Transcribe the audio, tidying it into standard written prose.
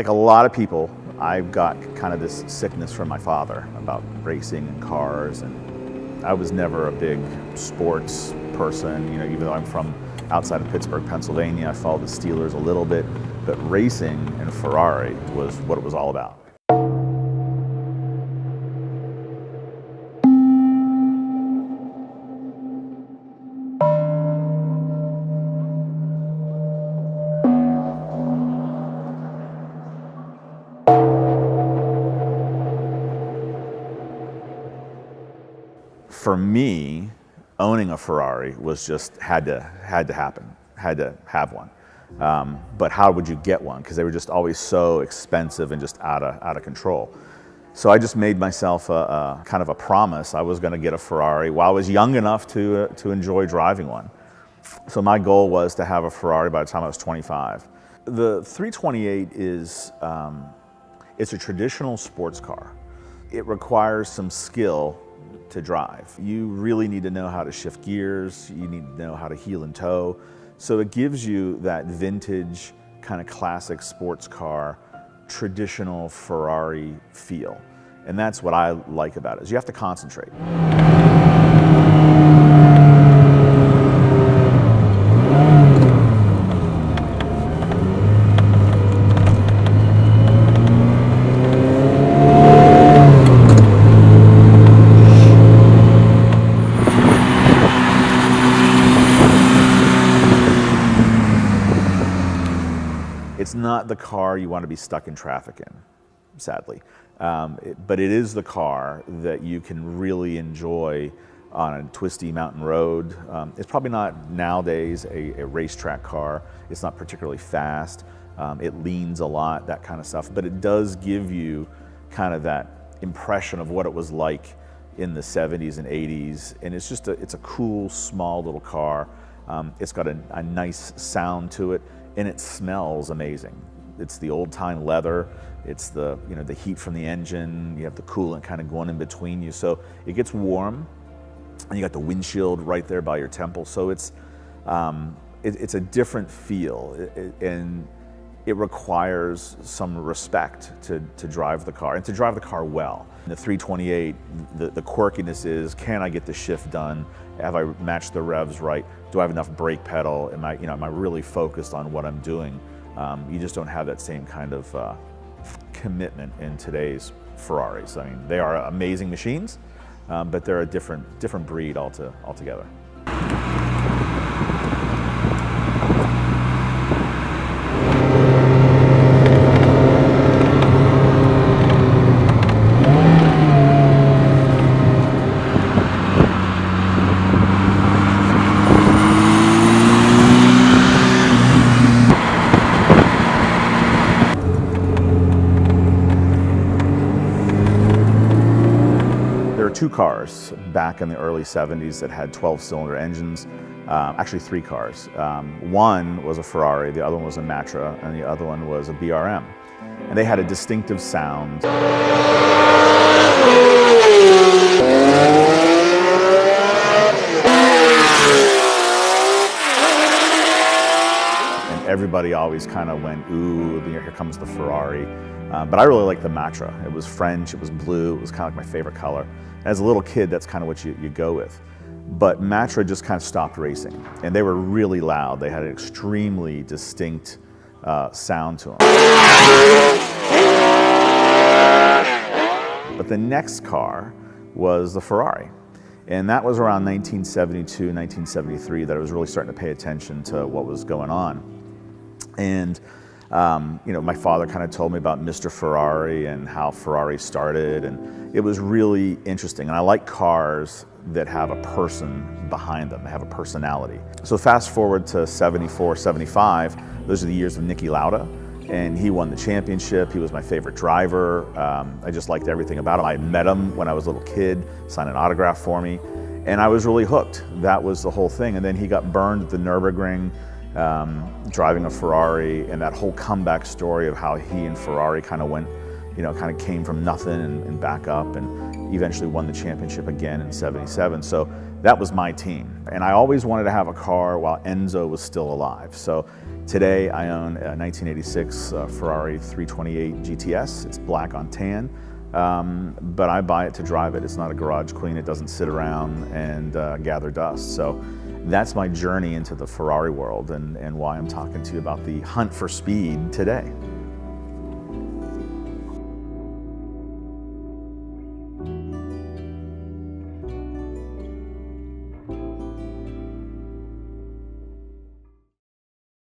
Like a lot of people, I've got kind of this sickness from my father about racing and cars, and I was never a big sports person. You know, even though I'm from outside of Pittsburgh, Pennsylvania, I followed the Steelers a little bit, but racing and Ferrari was what it was all about. For me, owning a Ferrari was just had to happen, had to have one. But how would you get one? Because they were just always so expensive and just out of control. So I just made myself a kind of a promise. I was going to get a Ferrari while I was young enough to enjoy driving one. So my goal was to have a Ferrari by the time I was 25. The 328 is it's a traditional sports car. It requires some skill to drive. You really need to know how to shift gears, you need to know how to heel and toe. So it gives you that vintage, kind of classic sports car, traditional Ferrari feel. And that's what I like about it, is you have to concentrate. It's not the car you want to be stuck in traffic in, sadly. But it is the car that you can really enjoy on a twisty mountain road. It's probably not nowadays a racetrack car. It's not particularly fast. It leans a lot, that kind of stuff. But it does give you kind of that impression of what it was like in the 70s and 80s. And it's just it's a cool, small little car. It's got a nice sound to it. And it smells amazing. It's the old-time leather. It's the heat from the engine. You have the coolant kind of going in between you, so it gets warm. And you got the windshield right there by your temple. So it's a different feel, and it requires some respect to drive the car and to drive the car well. In the 328, the quirkiness is, can I get the shift done? Have I matched the revs right? Do I have enough brake pedal? Am I really focused on what I'm doing? You just don't have that same kind of commitment in today's Ferraris. I mean, they are amazing machines, but they're a different breed altogether. Two cars back in the early 70s that had 12-cylinder engines, actually three cars. One was a Ferrari, the other one was a Matra, and the other one was a BRM. And they had a distinctive sound. And everybody always kind of went, ooh, here comes the Ferrari. But I really liked the Matra. It was French, it was blue, it was kind of like my favorite color. As a little kid, that's kind of what you go with. But Matra just kind of stopped racing, and they were really loud. They had an extremely distinct sound to them. But the next car was the Ferrari. And that was around 1972, 1973 that I was really starting to pay attention to what was going on. And my father kind of told me about Mr. Ferrari and how Ferrari started, and it was really interesting. And I like cars that have a person behind them, they have a personality. So fast forward to 74, 75, those are the years of Niki Lauda, and he won the championship. He was my favorite driver. I just liked everything about him. I met him when I was a little kid, signed an autograph for me, and I was really hooked. That was the whole thing. And then he got burned at the Nürburgring, driving a Ferrari, and that whole comeback story of how he and Ferrari kind of went, kind of came from nothing and back up, and eventually won the championship again in 77. So that was my team. And I always wanted to have a car while Enzo was still alive. So Today I own a 1986 Ferrari 328 GTS. It's black on tan, but I buy it to drive it. It's not a garage queen. It doesn't sit around and gather dust. So that's my journey into the Ferrari world and why I'm talking to you about the hunt for speed today.